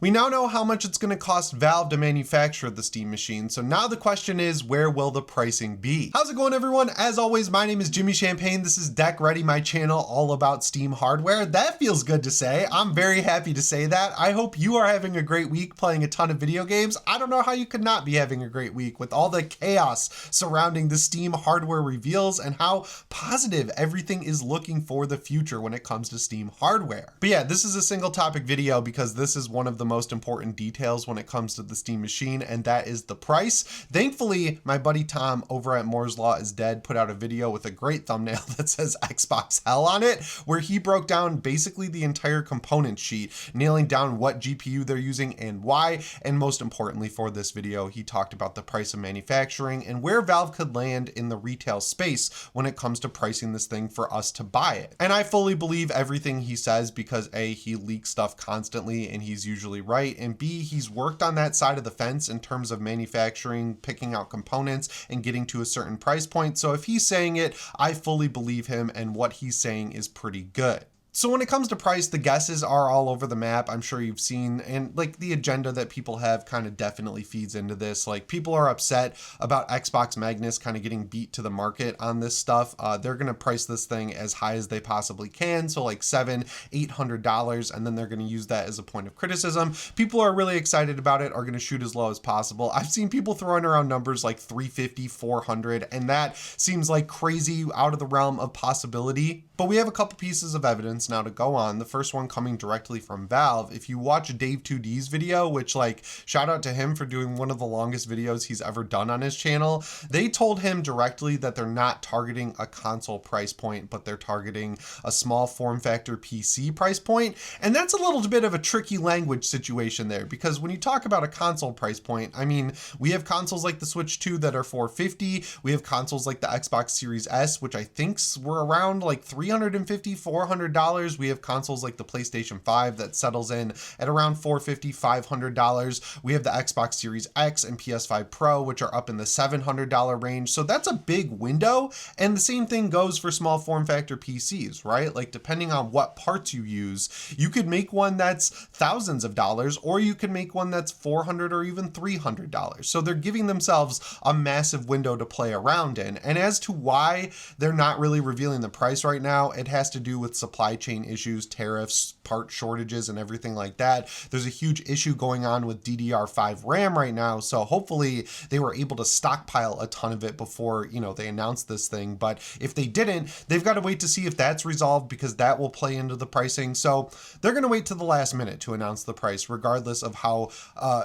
We now know how much it's going to cost Valve to manufacture the Steam machine, so now the question is, where will the pricing be? How's it going, everyone? As always, my name is Jimmy Champagne. This is Deck Ready, my channel all about Steam hardware. That feels good to say. I'm very happy to say that. I hope you are having a great week playing a ton of video games. I don't know how you could not be having a great week with all the chaos surrounding the Steam hardware reveals and how positive everything is looking for the future when it comes to Steam hardware. But yeah, this is a single topic video because this is one of the most important details when it comes to the Steam machine, and that is the price. Thankfully, my buddy Tom over at Moore's Law is Dead put out a video with a great thumbnail that says Xbox Hell on it, where he broke down basically the entire component sheet, nailing down what GPU they're using and why, and most importantly for this video, he talked about the price of manufacturing and where Valve could land in the retail space when it comes to pricing this thing for us to buy it. And I fully believe everything he says because A, he leaks stuff constantly and he's usually right, and B, he's worked on that side of the fence in terms of manufacturing, picking out components, and getting to a certain price point. So if he's saying it, I fully believe him, and what he's saying is pretty good. So when it comes to price, the guesses are all over the map. I'm sure you've seen, and like the agenda that people have kind of definitely feeds into this. Like, people are upset about Xbox Magnus kind of getting beat to the market on this stuff. They're going to price this thing as high as they possibly can. So like $700-800, and then they're going to use that as a point of criticism. People are really excited about it, are going to shoot as low as possible. I've seen people throwing around numbers like 350, 400, and that seems like crazy, out of the realm of possibility. But we have a couple pieces of evidence now to go on. The first one coming directly from Valve. If you watch Dave2D's video, which, like, shout out to him for doing one of the longest videos he's ever done on his channel, they told him directly that they're not targeting a console price point, but they're targeting a small form factor PC price point. And that's a little bit of a tricky language situation there, because when you talk about a console price point, I mean, we have consoles like the Switch 2 that are $450. We have consoles like the Xbox Series S, which I think were around like $350, $400. We have consoles like the PlayStation 5 that settles in at around $450, $500. We have the Xbox Series X and PS5 Pro, which are up in the $700 range. So that's a big window. And the same thing goes for small form factor PCs, right? Like, depending on what parts you use, you could make one that's thousands of dollars, or you could make one that's $400 or even $300. So they're giving themselves a massive window to play around in. And as to why they're not really revealing the price right now, it has to do with supply chain issues, tariffs, part shortages, and everything like that. There's a huge issue going on with DDR5 RAM right now, so hopefully they were able to stockpile a ton of it before, you know, they announced this thing. But if they didn't, they've got to wait to see if that's resolved, because that will play into the pricing. So they're going to wait to the last minute to announce the price, regardless of how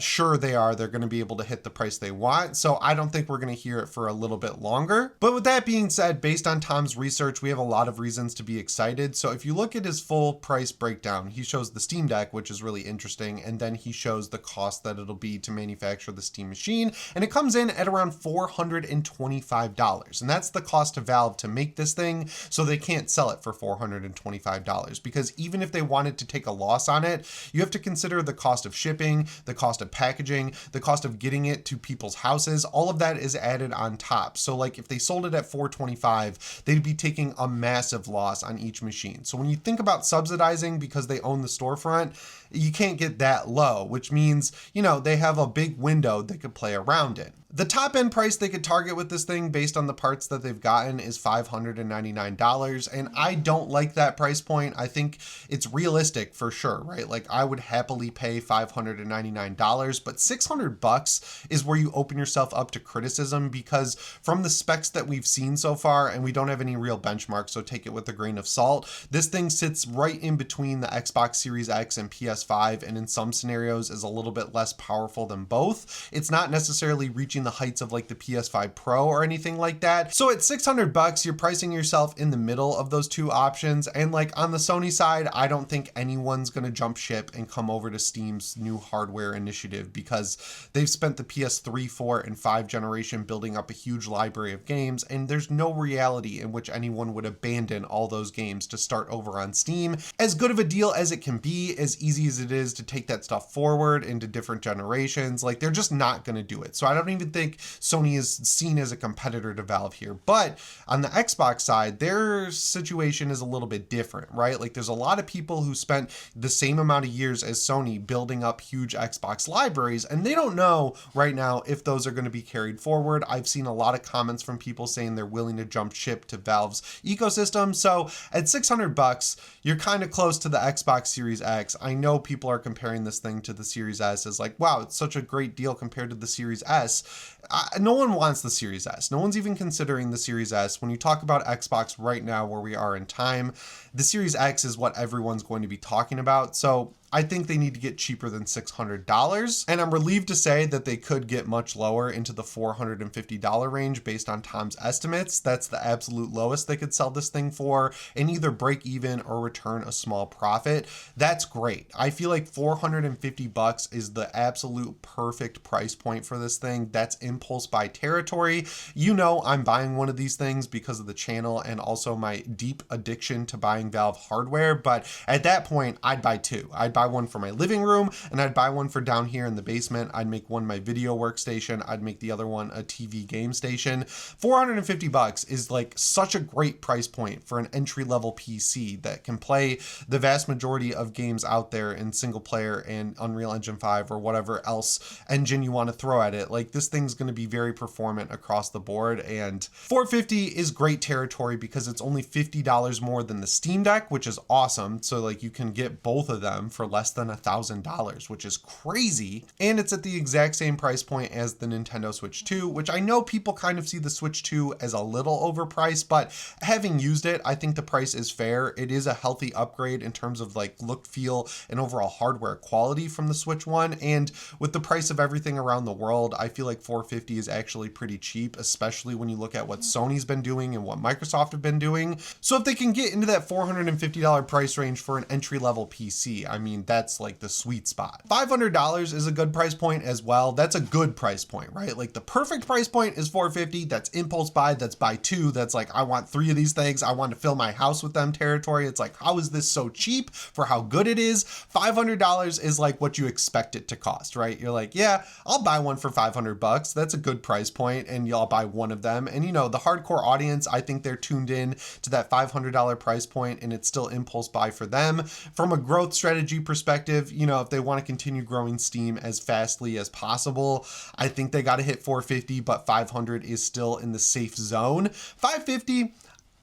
sure they are they're going to be able to hit the price they want. So I don't think we're going to hear it for a little bit longer. But with that being said, based on Tom's research, we have a lot of reasons to be excited. So if you look at his full price breakdown, he shows the Steam Deck, which is really interesting, and then he shows the cost that it'll be to manufacture the Steam machine, and it comes in at around $425, and that's the cost to Valve to make this thing, so they can't sell it for $425, because even if they wanted to take a loss on it, you have to consider the cost of shipping, the cost of packaging, the cost of getting it to people's houses. All of that is added on top. So like, if they sold it at $425, they'd be taking a massive loss on each machine. So when you think about subsidizing because they own the storefront, you can't get that low, which means, you know, they have a big window they could play around in. The top end price they could target with this thing based on the parts that they've gotten is $599. And I don't like that price point. I think it's realistic for sure, right? Like, I would happily pay $599, but $600 is where you open yourself up to criticism, because from the specs that we've seen so far, and we don't have any real benchmarks, so take it with a grain of salt, this thing sits right in between the Xbox Series X and PS5, and in some scenarios is a little bit less powerful than both. It's not necessarily reaching the heights of like the PS5 Pro or anything like that. So at $600, you're pricing yourself in the middle of those two options. And like, on the Sony side, I don't think anyone's going to jump ship and come over to Steam's new hardware initiative, because they've spent the PS3, 4, and 5 generation building up a huge library of games, and there's no reality in which anyone would abandon all those games to start over on Steam. As good of a deal as it can be, as easy as it is to take that stuff forward into different generations, like they're just not going to do it. So I don't even think Sony is seen as a competitor to Valve here. But on the Xbox side, their situation is a little bit different, right? Like there's a lot of people who spent the same amount of years as Sony building up huge Xbox libraries, and they don't know right now if those are going to be carried forward. I've seen a lot of comments from people saying they're willing to jump ship to Valve's ecosystem. So at $600, you're kind of close to the Xbox Series X. I know people are comparing this thing to the Series S as like, wow, it's such a great deal compared to the Series S. No one wants the Series S. No one's even considering the Series S. When you talk about Xbox right now, where we are in time, the Series X is what everyone's going to be talking about. So I think they need to get cheaper than $600. And I'm relieved to say that they could get much lower into the $450 range based on Tom's estimates. That's the absolute lowest they could sell this thing for and either break even or return a small profit. That's great. I feel like $450 is the absolute perfect price point for this thing. That's impulse buy territory. You know, I'm buying one of these things because of the channel and also my deep addiction to buying Valve hardware. But at that point, I'd buy two. I'd buy one for my living room and I'd buy one for down here in the basement. I'd make one my video workstation. I'd make the other one a TV game station. $450 is like such a great price point for an entry-level PC that can play the vast majority of games out there in single player and Unreal Engine 5 or whatever else engine you want to throw at it. Like this thing's going to be very performant across the board, and $450 is great territory because it's only $50 more than the Steam Deck, which is awesome. So like you can get both of them for less than $1,000, which is crazy. And it's at the exact same price point as the Nintendo Switch 2, which I know people kind of see the Switch 2 as a little overpriced, but having used it, I think the price is fair. It is a healthy upgrade in terms of like look, feel, and overall hardware quality from the Switch 1. And with the price of everything around the world, I feel like $450 is actually pretty cheap, especially when you look at what Sony's been doing and what Microsoft have been doing. So if they can get into that $450 price range for an entry-level PC, I mean, that's like the sweet spot. $500 is a good price point as well. That's a good price point, right? Like the perfect price point is $450. That's impulse buy. That's buy two. That's like, I want three of these things. I want to fill my house with them territory. It's like, how is this so cheap for how good it is? $500 is like what you expect it to cost, right? You're like, yeah, I'll buy one for $500. That's a good price point, and y'all buy one of them. And you know, the hardcore audience, I think they're tuned in to that $500 price point, and it's still impulse buy for them. From a growth strategy perspective, you know, if they want to continue growing Steam as fastly as possible, I think they got to hit $450, but $500 is still in the safe zone. $550,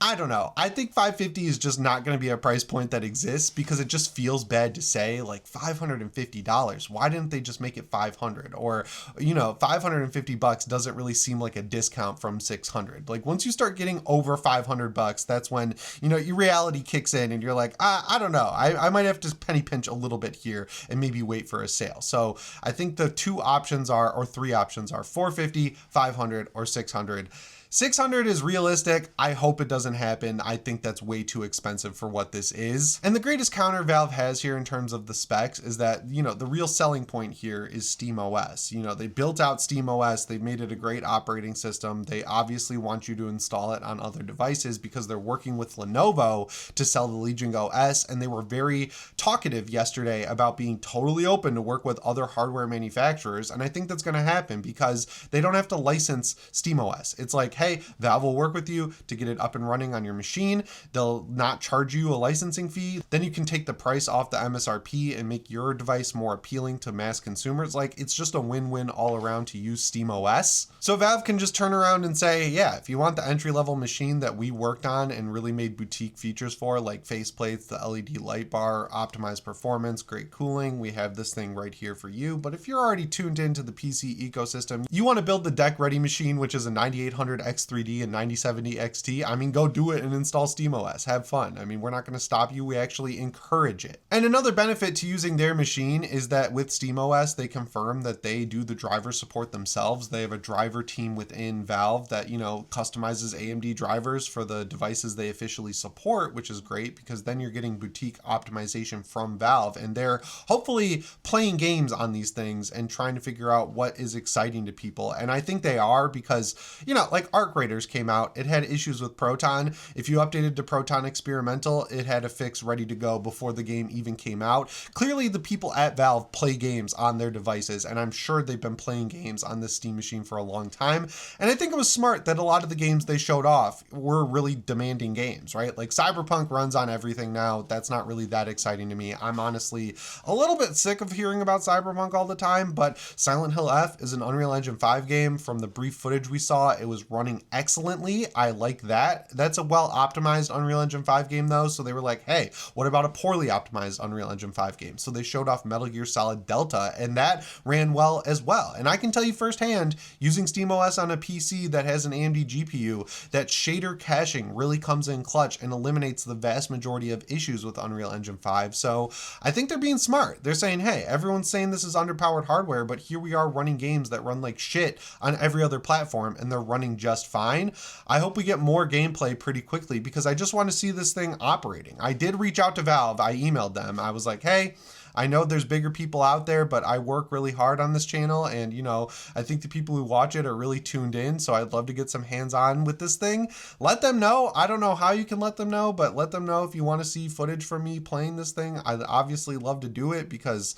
I don't know. I think $550 is just not going to be a price point that exists because it just feels bad to say like $550. Why didn't they just make it $500? Or, you know, $550 doesn't really seem like a discount from $600. Like once you start getting over $500, that's when, you know, your reality kicks in and you're like, I don't know. I might have to penny pinch a little bit here and maybe wait for a sale. So I think the two options are, or three options are $450, $500, or $600. $600 is realistic. I hope it doesn't happen. I think that's way too expensive for what this is. And the greatest counter Valve has here in terms of the specs is that, you know, the real selling point here is SteamOS. You know, they built out SteamOS. They made it a great operating system. They obviously want you to install it on other devices because they're working with Lenovo to sell the Legion Go S. And they were very talkative yesterday about being totally open to work with other hardware manufacturers. And I think that's going to happen because they don't have to license SteamOS. It's like, hey, Valve will work with you to get it up and running on your machine. They'll not charge you a licensing fee. Then you can take the price off the MSRP and make your device more appealing to mass consumers. Like it's just a win-win all around to use SteamOS. So Valve can just turn around and say, yeah, if you want the entry-level machine that we worked on and really made boutique features for, like faceplates, the LED light bar, optimized performance, great cooling, we have this thing right here for you. But if you're already tuned into the PC ecosystem, you want to build the deck ready machine, which is a 9800 X3D and 9070 XT, I mean, go do it and install SteamOS. Have fun. I mean, we're not going to stop you. We actually encourage it. And another benefit to using their machine is that with SteamOS, they confirm that they do the driver support themselves. They have a driver team within Valve that, you know, customizes AMD drivers for the devices they officially support, which is great because then you're getting boutique optimization from Valve, and they're hopefully playing games on these things and trying to figure out what is exciting to people. And I think they are because, you know, like our Arc Raiders came out, it had issues with Proton. If you updated to Proton Experimental, it had a fix ready to go before the game even came out. Clearly, the people at Valve play games on their devices, and I'm sure they've been playing games on this Steam machine for a long time. And I think it was smart that a lot of the games they showed off were really demanding games, right? Like Cyberpunk runs on everything now. That's not really that exciting to me. I'm honestly a little bit sick of hearing about Cyberpunk all the time, but Silent Hill F is an Unreal Engine 5 game. From the brief footage we saw, it was running excellently. I like that. That's a well optimized Unreal Engine 5 game though, so they were like, hey, what about a poorly optimized Unreal Engine 5 game? So they showed off Metal Gear Solid Delta, and that ran well as well. And I can tell you firsthand, using SteamOS on a PC that has an AMD GPU, that shader caching really comes in clutch and eliminates the vast majority of issues with Unreal Engine 5. So I think they're being smart. They're saying, hey, everyone's saying this is underpowered hardware, but here we are running games that run like shit on every other platform, and they're running just fine. I hope we get more gameplay pretty quickly because I just want to see this thing operating. I did reach out to Valve. I emailed them. I was like, hey, I know there's bigger people out there, but I work really hard on this channel, and you know, I think the people who watch it are really tuned in, so I'd love to get some hands-on with this thing. Let them know. I don't know how you can let them know, but let them know if you want to see footage from me playing this thing. I'd obviously love to do it because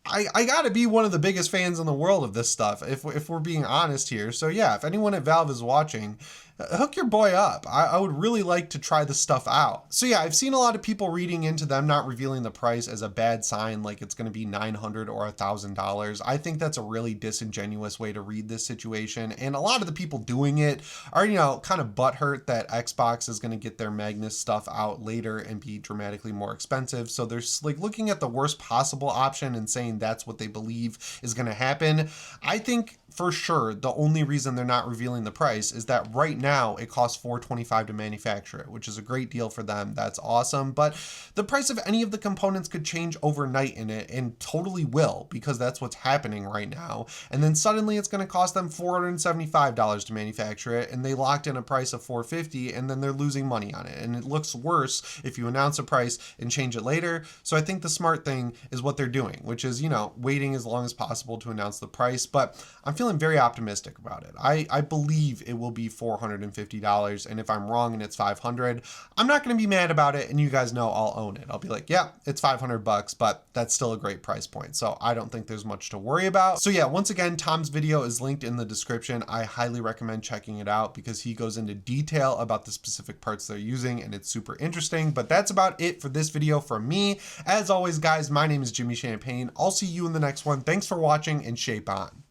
I gotta be one of the biggest fans in the world of this stuff, if we're being honest here. So yeah, if anyone at Valve is watching, hook your boy up. I would really like to try this stuff out. So yeah, I've seen a lot of people reading into them not revealing the price as a bad sign, like it's going to be $900 or $1,000. I think that's a really disingenuous way to read this situation. And a lot of the people doing it are, you know, kind of butthurt that Xbox is going to get their Magnus stuff out later and be dramatically more expensive. So they're like looking at the worst possible option and saying that's what they believe is going to happen. I think for sure the only reason they're not revealing the price is that right now it costs $425 to manufacture it, which is a great deal for them. That's awesome. But the price of any of the components could change overnight in it, and totally will, because that's what's happening right now. And then suddenly it's going to cost them $475 to manufacture it, and they locked in a price of $450, and then they're losing money on it. And it looks worse if you announce a price and change it later. So I think the smart thing is what they're doing, which is, you know, waiting as long as possible to announce the price. But I'm feeling very optimistic about it. I believe it will be $450, and if I'm wrong and it's $500, I'm not going to be mad about it, and you guys know I'll own it. I'll be like, yeah, it's $500, but that's still a great price point. So I don't think there's much to worry about. So yeah, once again, Tom's video is linked in the description. I highly recommend checking it out because he goes into detail about the specific parts they're using, and it's super interesting. But that's about it for this video from me. As always, guys, my name is Jimmy Champagne. I'll see you in the next one. Thanks for watching, and shape on.